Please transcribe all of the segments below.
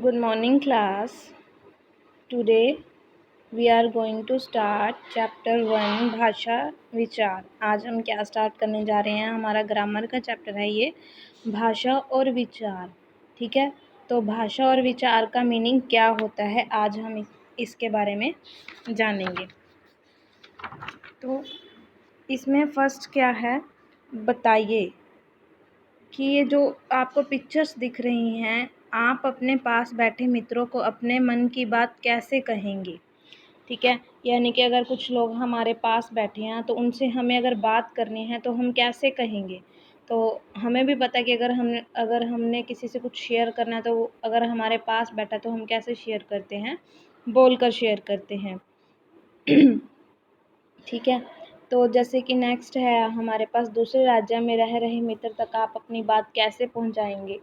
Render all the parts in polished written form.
Good morning, class. Today we are going to start chapter 1 भाषा विचार। आज हम क्या स्टार्ट करने जा रहे हैं? हमारा ग्रामर का चैप्टर है ये, भाषा और विचार। ठीक है, तो भाषा और विचार का मीनिंग क्या होता है, आज हम इसके बारे में जानेंगे। तो इसमें फर्स्ट क्या है, बताइए कि ये जो आपको पिक्चर्स दिख रही हैं, आप अपने पास बैठे मित्रों को अपने मन की बात कैसे कहेंगे। ठीक है, यानी कि अगर कुछ लोग हमारे पास बैठे हैं तो उनसे हमें अगर बात करनी है तो हम कैसे कहेंगे। तो हमें भी पता है कि अगर हमने किसी से कुछ शेयर करना है तो अगर हमारे पास बैठा तो हम कैसे शेयर करते हैं, बोलकर शेयर करते हैं। ठीक है, तो जैसे कि नेक्स्ट है हमारे पास, दूसरे राज्य में रह रहे मित्र तक आप अपनी बात कैसे पहुंचाएंगे।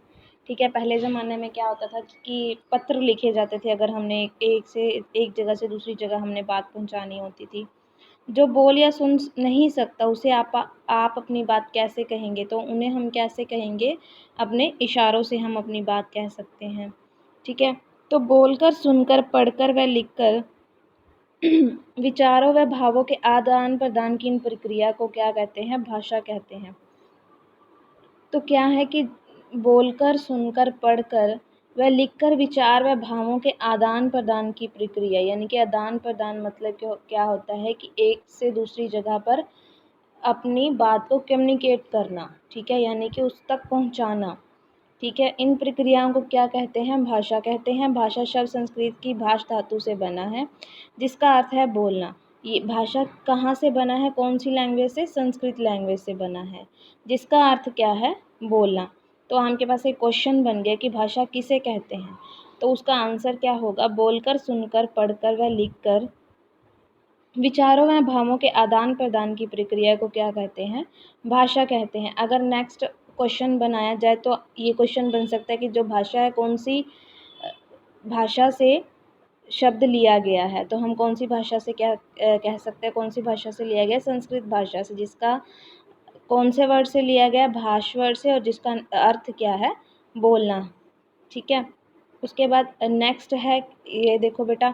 ठीक है, पहले ज़माने में क्या होता था कि पत्र लिखे जाते थे, अगर हमने एक जगह से दूसरी जगह हमने बात पहुंचानी होती थी। जो बोल या सुन नहीं सकता उसे आप अपनी बात कैसे कहेंगे, तो उन्हें हम कैसे कहेंगे, अपने इशारों से हम अपनी बात कह सकते हैं। ठीक है, तो बोलकर, सुनकर, पढ़कर व लिखकर विचारों व भावों के आदान प्रदान की इन प्रक्रिया को क्या कहते हैं, भाषा कहते हैं। तो क्या है कि बोलकर, सुनकर, पढ़कर व लिखकर विचार व भावों के आदान प्रदान की प्रक्रिया, यानी कि आदान प्रदान मतलब क्या होता है कि एक से दूसरी जगह पर अपनी बात को कम्युनिकेट करना। ठीक है, यानी कि उस तक पहुंचाना। ठीक है, इन प्रक्रियाओं को क्या कहते हैं, भाषा कहते हैं। भाषा शब्द संस्कृत की भाष धातु से बना है, जिसका अर्थ है बोलना। ये भाषा कहाँ से बना है, कौन सी लैंग्वेज से, संस्कृत लैंग्वेज से बना है, जिसका अर्थ क्या है, बोलना। तो आपके पास एक क्वेश्चन बन गया कि भाषा किसे कहते हैं, तो उसका आंसर क्या होगा, बोलकर, सुनकर, पढ़कर व लिखकर विचारों व भावों के आदान प्रदान की प्रक्रिया को क्या कहते हैं, भाषा कहते हैं। अगर नेक्स्ट क्वेश्चन बनाया जाए तो ये क्वेश्चन बन सकता है कि जो भाषा है कौन सी भाषा से शब्द लिया गया है, तो हम कौन सी भाषा से क्या कह सकते हैं, कौन सी भाषा से लिया गया, संस्कृत भाषा से, जिसका कौन से वर्ड से लिया गया, भाष वर्ड से, और जिसका अर्थ क्या है, बोलना। ठीक है, उसके बाद नेक्स्ट है, ये देखो बेटा,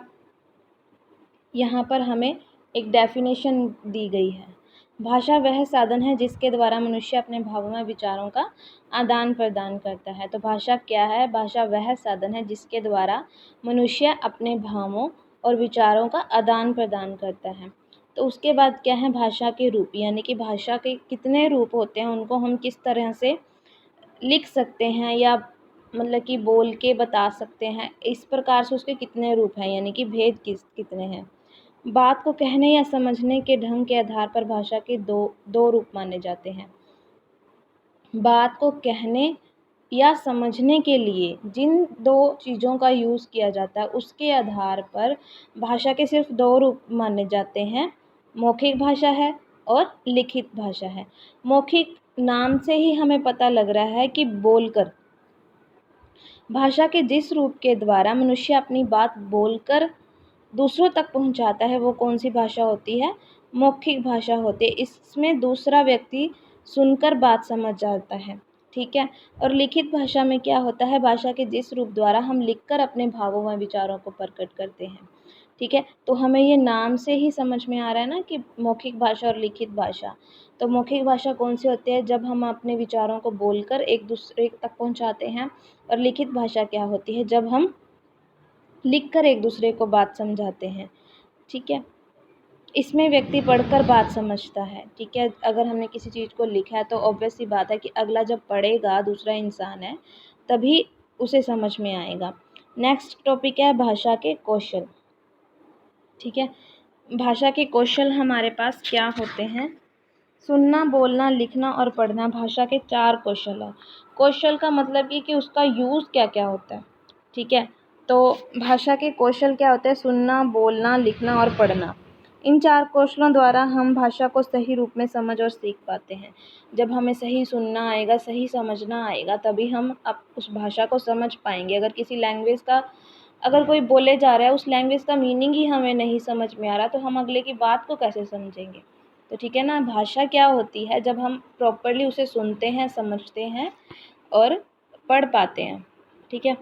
यहाँ पर हमें एक डेफिनेशन दी गई है। भाषा वह साधन है जिसके द्वारा मनुष्य अपने भावों व विचारों का आदान प्रदान करता है। तो भाषा क्या है, भाषा वह साधन है जिसके द्वारा मनुष्य अपने भावों और विचारों का आदान प्रदान करता है। तो उसके बाद क्या है, भाषा के रूप, यानी कि भाषा के कितने रूप होते हैं, उनको हम किस तरह से लिख सकते हैं या मतलब कि बोल के बता सकते हैं, इस प्रकार से उसके कितने रूप हैं, यानी कि भेद कितने हैं। बात को कहने या समझने के ढंग के आधार पर भाषा के दो रूप माने जाते हैं। बात को कहने या समझने के लिए जिन दो चीज़ों का यूज़ किया जाता है उसके आधार पर भाषा के सिर्फ दो रूप माने जाते हैं, मौखिक भाषा है और लिखित भाषा है। मौखिक नाम से ही हमें पता लग रहा है कि बोलकर, भाषा के जिस रूप के द्वारा मनुष्य अपनी बात बोलकर दूसरों तक पहुंचाता है वो कौन सी भाषा होती है, मौखिक भाषा होती है। इसमें दूसरा व्यक्ति सुनकर बात समझ जाता है। ठीक है, और लिखित भाषा में क्या होता है, भाषा के जिस रूप द्वारा हम लिखकर अपने भावों व विचारों को प्रकट करते हैं। ठीक है, तो हमें ये नाम से ही समझ में आ रहा है ना कि मौखिक भाषा और लिखित भाषा। तो मौखिक भाषा कौन सी होती है, जब हम अपने विचारों को बोलकर एक दूसरे तक पहुंचाते हैं, और लिखित भाषा क्या होती है, जब हम लिखकर एक दूसरे को बात समझाते हैं। ठीक है, इसमें व्यक्ति पढ़कर बात समझता है। ठीक है, अगर हमने किसी चीज़ को लिखा है तो ऑब्वियस सी बात है कि अगला जब पढ़ेगा, दूसरा इंसान है, तभी उसे समझ में आएगा। नेक्स्ट टॉपिक है भाषा के कौशल। ठीक है, भाषा के कौशल हमारे पास क्या होते हैं, सुनना, बोलना, लिखना और पढ़ना भाषा के 4 कौशल है। कौशल का मतलब कि उसका यूज़ क्या क्या होता है। ठीक है, तो भाषा के कौशल क्या होते हैं, सुनना, बोलना, लिखना और पढ़ना। इन 4 कौशलों द्वारा हम भाषा को सही रूप में समझ और सीख पाते हैं। जब हमें सही सुनना आएगा, सही समझना आएगा, तभी हम उस भाषा को समझ पाएंगे। अगर किसी लैंग्वेज का, अगर कोई बोले जा रहा है, उस लैंग्वेज का मीनिंग ही हमें नहीं समझ में आ रहा, तो हम अगले की बात को कैसे समझेंगे। तो ठीक है ना, भाषा क्या होती है, जब हम प्रॉपर्ली उसे सुनते हैं, समझते हैं और पढ़ पाते हैं। ठीक है,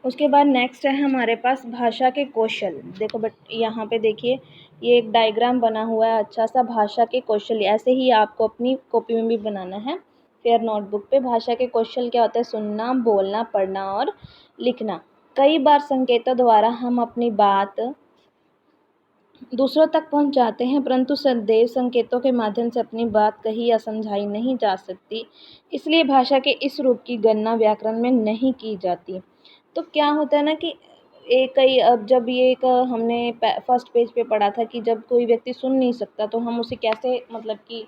उसके बाद नेक्स्ट है हमारे पास भाषा के कौशल। देखो बट यहाँ पे देखिए ये एक डायग्राम बना हुआ है अच्छा सा, भाषा के कौशल। ऐसे ही आपको अपनी कॉपी में भी बनाना है फेयर नोटबुक पे। भाषा के कौशल क्या होता है? सुनना, बोलना, पढ़ना और लिखना। कई बार संकेतों द्वारा हम अपनी बात दूसरों तक पहुंचाते हैं, परंतु संदेश संकेतों के माध्यम से अपनी बात कही या समझाई नहीं जा सकती। इसलिए भाषा के इस रूप की गणना व्याकरण में नहीं की जाती। तो क्या होता है ना कि एक कई अब जब ये एक हमने फर्स्ट पेज पे पढ़ा था कि जब कोई व्यक्ति सुन नहीं सकता तो हम उसे कैसे, मतलब कि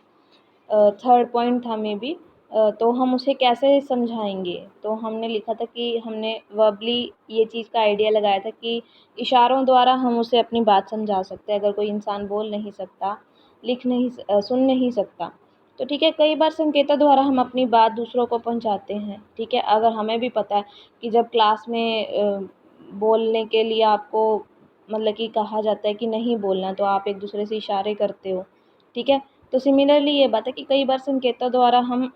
थर्ड पॉइंट था मे बी, तो हम उसे कैसे समझाएंगे। तो हमने लिखा था कि हमने वर्बली ये चीज़ का आइडिया लगाया था कि इशारों द्वारा हम उसे अपनी बात समझा सकते हैं। अगर कोई इंसान बोल नहीं सकता, सुन नहीं सकता, तो ठीक है, कई बार संकेतों द्वारा हम अपनी बात दूसरों को पहुंचाते हैं। ठीक है, अगर हमें भी पता है कि जब क्लास में बोलने के लिए आपको मतलब कि कहा जाता है कि नहीं बोलना, तो आप एक दूसरे से इशारे करते हो। ठीक है, तो सिमिलरली ये बात है कि कई बार संकेतों द्वारा हम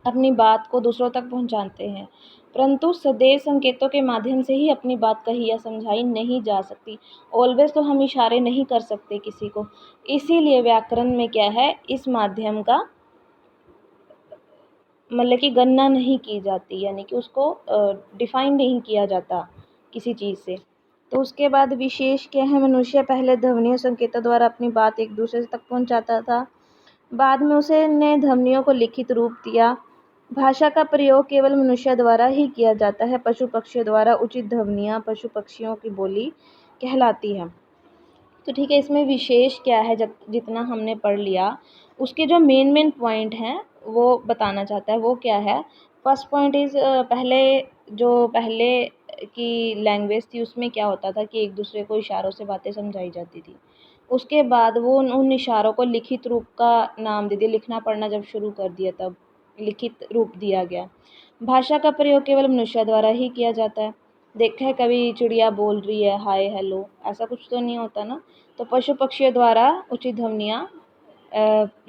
अपनी बात को दूसरों तक पहुंचाते हैं, परंतु सदैव संकेतों के माध्यम से ही अपनी बात कही या समझाई नहीं जा सकती। ऑलवेज तो हम इशारे नहीं कर सकते किसी को। इसीलिए व्याकरण में क्या है, इस माध्यम का मतलब कि गणना नहीं की जाती, यानी कि उसको डिफाइन नहीं किया जाता किसी चीज़ से। तो उसके बाद विशेष क्या है, मनुष्य पहले ध्वनियों संकेतों द्वारा अपनी बात एक दूसरे तक पहुंचाता था, बाद में उसे ने ध्वनियों को लिखित रूप दिया। भाषा का प्रयोग केवल मनुष्य द्वारा ही किया जाता है। पशु पक्षियों द्वारा उचित ध्वनियाँ पशु पक्षियों की बोली कहलाती है। तो ठीक है, इसमें विशेष क्या है, जब जितना हमने पढ़ लिया उसके जो मेन पॉइंट हैं वो बताना चाहता है। वो क्या है? फर्स्ट पॉइंट इज़ पहले की लैंग्वेज थी उसमें क्या होता था कि एक दूसरे को इशारों से बातें समझाई जाती थी। उसके बाद वो उन इशारों को लिखित रूप का नाम दे दिया। लिखना पढ़ना जब शुरू कर दिया तब लिखित रूप दिया गया। भाषा का प्रयोग केवल मनुष्य द्वारा ही किया जाता है। देखा है कभी चिड़िया बोल रही है हाय हेलो, ऐसा कुछ तो नहीं होता ना। तो पशु पक्षियों द्वारा उचित ध्वनियाँ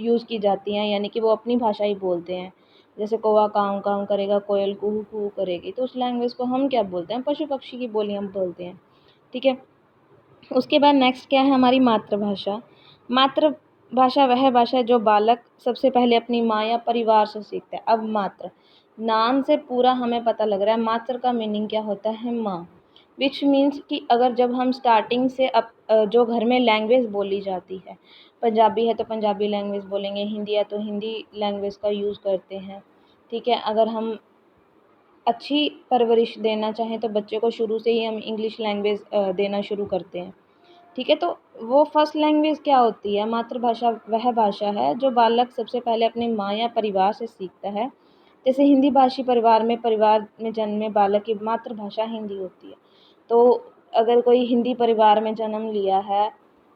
यूज़ की जाती हैं, यानी कि वो अपनी भाषा ही बोलते हैं। जैसे कौवा काऊ काऊ करेगा, कोयल कुहू कुहू करेगी, तो उस लैंग्वेज को हम क्या बोलते हैं? पशु पक्षी की बोली हम बोलते हैं। ठीक है, उसके बाद नेक्स्ट क्या है हमारी मातृभाषा। मातृभाषा वह भाषा है जो बालक सबसे पहले अपनी माँ या परिवार से सीखता है। अब मातृ नाम से पूरा हमें पता लग रहा है मातृ का मीनिंग क्या होता है? माँ। विच मीन्स कि अगर जब हम स्टार्टिंग से जो घर में लैंग्वेज बोली जाती है, पंजाबी है तो पंजाबी लैंग्वेज बोलेंगे, हिंदी है तो हिंदी लैंग्वेज का यूज़ करते हैं। ठीक है, अगर हम अच्छी परवरिश देना चाहें तो बच्चे को शुरू से ही हम इंग्लिश लैंग्वेज देना शुरू करते हैं। ठीक है, तो वो फर्स्ट लैंग्वेज क्या होती है? मातृभाषा वह भाषा है जो बालक सबसे पहले अपनी माँ या परिवार से सीखता है। जैसे हिंदी भाषी परिवार में जन्मे बालक की मातृभाषा हिंदी होती है। तो अगर कोई हिंदी परिवार में जन्म लिया है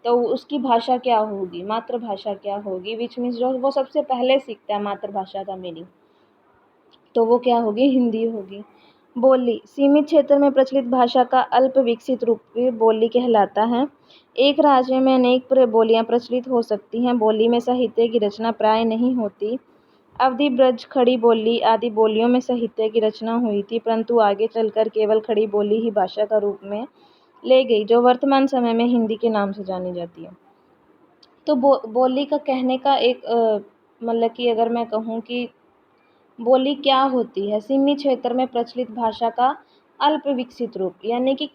तो उसकी भाषा क्या होगी? मातृभाषा क्या होगी? विच मीन्स जो वो सबसे पहले सीखता है मातृभाषा का मीनिंग, तो वो क्या होगी? हिंदी होगी। बोली सीमित क्षेत्र में प्रचलित भाषा का अल्प विकसित रूप बोली कहलाता है। एक राज्य में अनेक बोलियां प्रचलित हो सकती हैं। बोली में साहित्य की रचना प्राय नहीं होती। अवधि ब्रज खड़ी बोली आदि बोलियों में साहित्य की रचना हुई थी, परंतु आगे चलकर केवल खड़ी बोली ही भाषा का रूप में ले गई, जो वर्तमान समय में हिंदी के नाम से जानी जाती है। तो बोली का कहने का एक मतलब कि अगर मैं कहूँ कि बोली क्या होती है? सीमित क्षेत्र में प्रचलित भाषा का अल्प विकसित रूप, यानी कि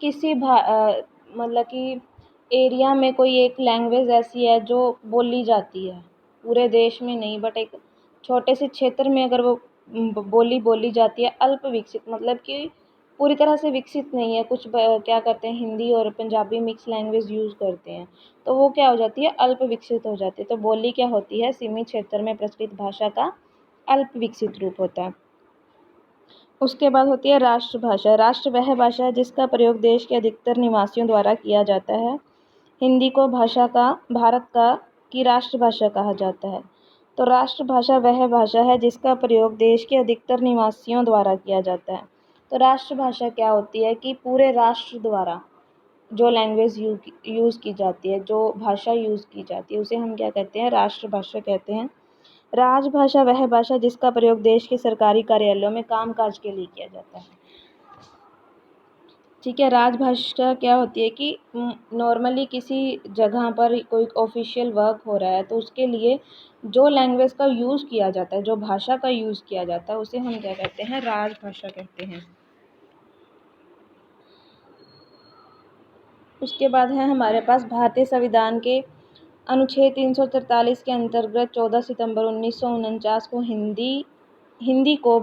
मतलब कि एरिया में कोई एक लैंग्वेज ऐसी है जो बोली जाती है, पूरे देश में नहीं बट एक छोटे से क्षेत्र में अगर वो बोली बोली जाती है। अल्प विकसित मतलब कि पूरी तरह से विकसित नहीं है। कुछ क्या करते हैं, हिंदी और पंजाबी मिक्स लैंग्वेज यूज़ करते हैं, तो वो क्या हो जाती है? अल्प विकसित हो जाती है। तो बोली क्या होती है? सीमित क्षेत्र में प्रचलित भाषा का अल्प विकसित रूप होता है। उसके बाद होती है राष्ट्रभाषा। राष्ट्र वह भाषा है जिसका प्रयोग देश के अधिकतर निवासियों द्वारा किया जाता है। हिंदी को भारत का की राष्ट्रभाषा कहा जाता है। तो राष्ट्रभाषा वह भाषा है जिसका प्रयोग देश के अधिकतर निवासियों द्वारा किया जाता है। तो राष्ट्रभाषा क्या होती है कि पूरे राष्ट्र द्वारा जो लैंग्वेज यूज़ की जाती है, जो भाषा यूज़ की जाती है, उसे हम क्या कहते हैं? राष्ट्रभाषा कहते हैं। राजभाषा वह भाषा जिसका प्रयोग देश के सरकारी कार्यालयों में कामकाज के लिए किया जाता है। ठीक है। राजभाषा क्या होती है कि नॉर्मली किसी जगह पर कोई ऑफिशियल वर्क हो रहा है तो उसके लिए जो लैंग्वेज का यूज़ किया जाता है, जो भाषा का यूज़ किया जाता है, उसे हम क्या कहते हैं? राजभाषा कहते हैं। उसके बाद है हमारे पास भारतीय संविधान के अनुच्छेद 343 के अंतर्गत 14 सितंबर 1949 को हिंदी को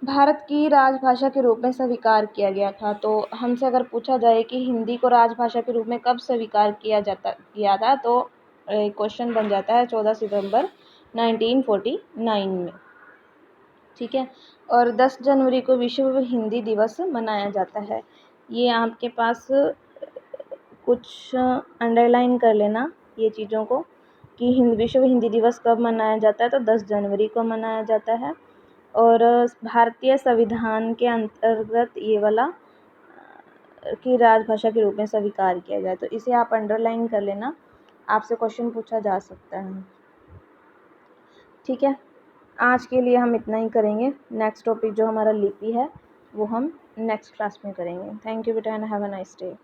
भारत की राजभाषा के रूप में स्वीकार किया गया था। तो हमसे अगर पूछा जाए कि हिंदी को राजभाषा के रूप में कब स्वीकार किया था, तो क्वेश्चन बन जाता है 14 सितंबर 1949 में। ठीक है। और 10 जनवरी को विश्व हिंदी दिवस मनाया जाता है। ये आपके पास कुछ अंडरलाइन कर लेना ये चीज़ों को कि विश्व हिंदी दिवस कब मनाया जाता है, तो 10 जनवरी को मनाया जाता है। और भारतीय संविधान के अंतर्गत ये वाला की राजभाषा के रूप में स्वीकार किया जाए, तो इसे आप अंडरलाइन कर लेना, आपसे क्वेश्चन पूछा जा सकता है। ठीक है। आज के लिए हम इतना ही करेंगे। नेक्स्ट टॉपिक जो हमारा लिपि है वो हम नेक्स्ट क्लास में करेंगे। थैंक यू बेटा and have a nice day.